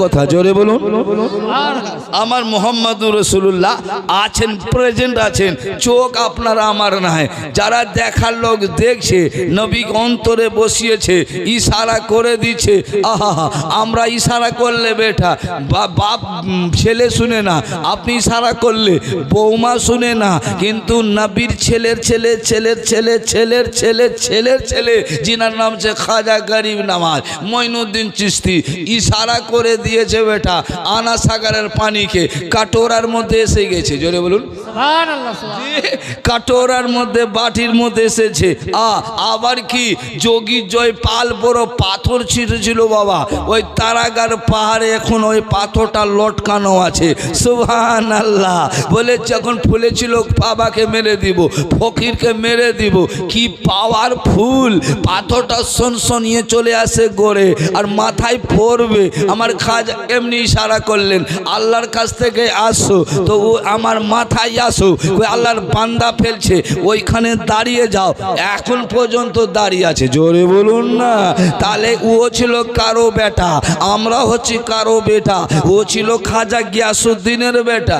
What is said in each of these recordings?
কথা জোরে বলুন। আমার মুহাম্মাদুর রাসূলুল্লাহ আছেন, প্রেজেন্ট আছেন, চোখ আপনার আমার নাই, যারা দেখার লোক দেখছে, নবী অন্তরে বসিয়েছে, ইশারা করে দিচ্ছে। আহা, আমরা ইশারা করলে বেটা বাপ ছেলে শুনে না, আপনি ইশারা করলে বৌমা শুনে না, কিন্তু নবীর ছেলের ছেলে ছেলের ছেলে ছেলের ছেলে ছেলের ছেলে যিনার নাম হচ্ছে খাজা গরিব নওয়াজ মঈনুদ্দিন চিশতি ইশারা করে দিয়েছে বেটা, আনা সাগরের পানিকে কাটোরার মধ্যে এসে গেছে। জোরে বলুন সুবহানাল্লাহ। কাটোরার মধ্যে বাটির মধ্যে এসেছে। আবার কি যোগী জয় পাল বড় পাথর ছিঁড়েছিল বাবা, ওই তারাগার পাহাড়ে এখন ওই পাথরটা লটকানো আছে। সুবহানাল্লাহ। বলে যখন ফুলেছিল বাবাকে মেরে দিব, ফকিরকে মেরে দিব, কি পাওয়ার ফুল, পাথরটা সনসনিয়ে চলে আসে গড়ে আর মাথায় পড়বে। আমার খাজা এমনি ইশারা করলেন, আল্লাহর কাছ থেকে আসো, তো ও আমার মাথায় আসো, ওই আল্লাহর বান্দা ফেলছে, ওইখানে দাঁড়িয়ে যাও। এখন পর্যন্ত দাঁড়িয়ে আছে। জোরে বলুন না। তাহলে ও ছিল কারো বেটা, আমরা হচ্ছি কারো বেটা। ও ছিল খাজা গিয়াসউদ্দিনের বেটা,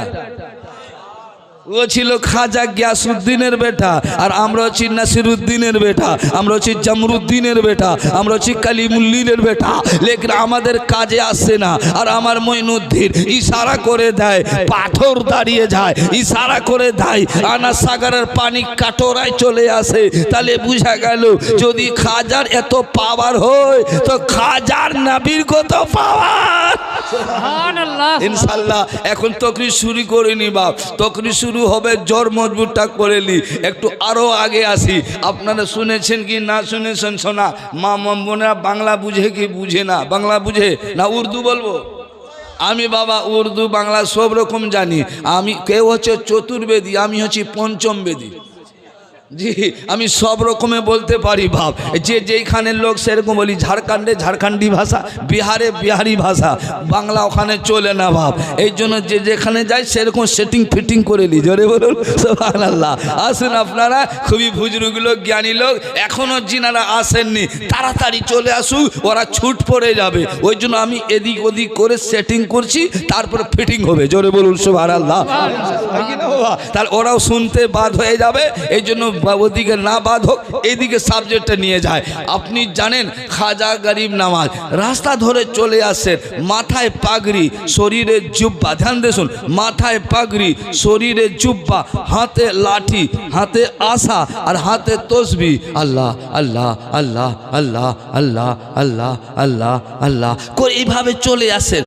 ও ছিল খাজা গিয়াসউদ্দিনের বেটা, আর আমরা হচ্ছি নাসিরউদ্দিনের বেটা, আমরা হচ্ছি জামরুদ্দিনের বেটা, আমরা হচ্ছি কালিমুল্লিনের বেটা। লেকিন আমাদের কাজে আসছে না। আর আমার মঈনুদ্দিন ইশারা করে দেয়, পাথর দাঁড়িয়ে যায়, ইশারা করে দেয়, আনা সাগরের পানি কাটোরায় চলে আসে। তাহলে বুঝা গেল যদি খাজার এত পাওয়ার হয় তো খাজার নবীর কত পাওয়ার। সুবহানাল্লাহ। ইনশাআল্লাহ এখন তকরির শুরু করিনি বাপ, তকরির শুরু হবে, জোর মজবুতটা করে নি। একটু আরো আগে আসি। আপনারা শুনেছেন কি না শুনেছেন শোনা, মা বোনেরা বাংলা বুঝে কি বুঝে না? বাংলা বুঝে না উর্দু বলবো? আমি বাবা উর্দু বাংলা সব রকম জানি। আমি কেউ হচ্ছে চতুর্বেদী, আমি হচ্ছি পঞ্চম বেদী। জি, আমি সব রকমে বলতে পারি বাপ, যে যেইখানের লোক সেরকম বলি। ঝাড়খণ্ডে ঝাড়খণ্ডী ভাষা, বিহারে বিহারি ভাষা, বাংলা ওখানে চলে না বাপ। এই জন্য যে যেখানে যায় সেরকম সেটিং ফিটিং করে নি। জোরে বলুন সুবহানাল্লাহ। আসুন আপনারা, খুবই বুজুর্গ লোক, জ্ঞানী লোক, এখনো যিনারা আসেননি তাড়াতাড়ি চলে আসুক, ওরা ছুট পড়ে যাবে। ওই জন্য আমি এদিক ওদিক করে সেটিং করছি, তারপরে ফিটিং হবে। জোরে বলুন সুবহানাল্লাহ। তাহলে ওরাও শুনতে বাদ হয়ে যাবে। এই জন্য ওদিকে না বাদ হোক, এইদিকে সাবজেক্টটা নিয়ে যায়। আপনি জানেন খাজা গরিব নওয়াজ রাস্তা ধরে চলে আসেন, মাথায় পাগড়ি, শরীরে জুব্বা, ধ্যান দেখুন, মাথায় পাগড়ি, শরীরে জুব্বা, হাতে লাঠি, হাতে আশা আর হাতে তসবিহ। আল্লাহ আল্লাহ আল্লাহ আল্লাহ আল্লাহ আল্লাহ আল্লাহ আল্লাহ করে এইভাবে চলে আসেন।